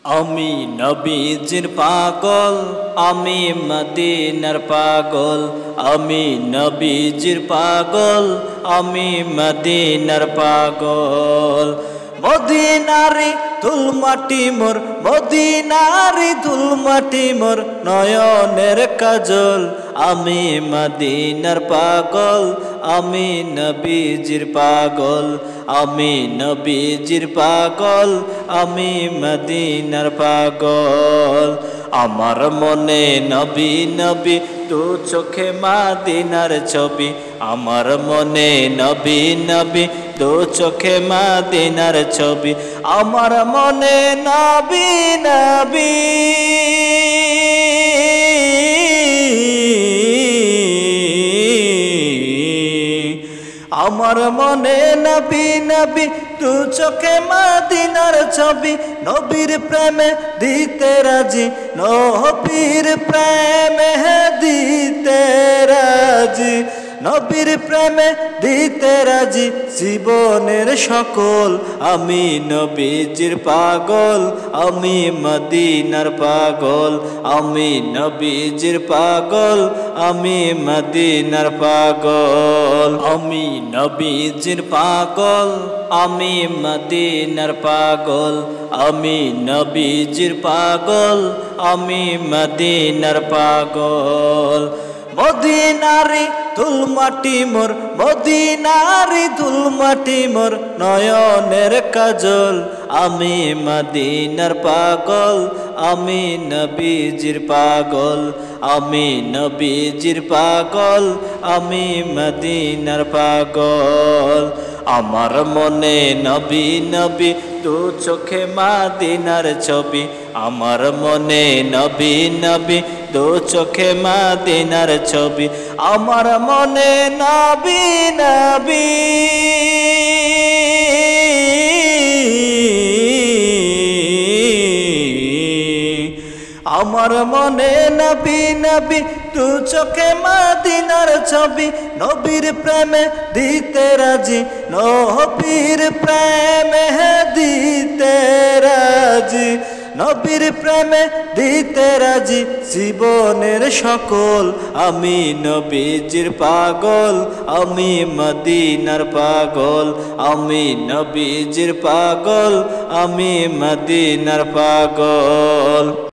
আমি নবীজির পাগল, আমি মদিনার পাগল। আমি নবীজির পাগল, আমি মদিনার পাগল। মদিনারি ধুলমাটি মোর, মদিনারি ধুলমাটি মোর নয়নের কাজল। আমি মদিনার পাগল, আমি নবীজির পাগল। আমি নবীজির পাগল, আমি মদিনার পাগল। আমার মনে নবী নবী, দু চোখে মদিনার ছবি। আমার মনে নবী নবী, দু চোখে মদিনার ছবি। আমার মনে নবী নবী, আমার মনে নবী নবী, দু চোখে মদিনার ছবি। নবীর প্রেমে দিতে রাজি, নবীর প্রেমে দিতে রাজি। নবীর প্রেমে দিতে রাজি জীবনের সকল। আমি নবীজির পাগল, আমি মদিনার পাগল। আমি নবীজির পাগল, আমি মদিনার পাগল। আমি নবীজির পাগল, আমি মদিনার পাগল। আমি নবীজির পাগল, আমি মদিনার পাগল। মদিনারি ধুলমাটি মোর, মদিনারি ধুলমাটি মোর নয়নের কাজল। আমি মদিনার পাগল, আমি নবীজির পাগল। আমি নবীজির পাগল, আমি মদিনার পাগল। আমার মনে নবী নবী, দু চোখে মদিনার ছবি। আমার মনে নবী নবী, দু চোখে মদিনার ছবি। আমার মনে নবী নবী, আমার মনে নবী নবী, দু চোখে মদিনার ছবি। নবীর প্রেমে দিতে রাজি, নবীর প্রেমে দিতে রাজি। নবীর প্রেমে দিতে রাজি জীবনের সকল। আমি নবীজির পাগল, আমি মদিনার পাগল। আমি নবীজির পাগল, আমি মদিনার পাগল।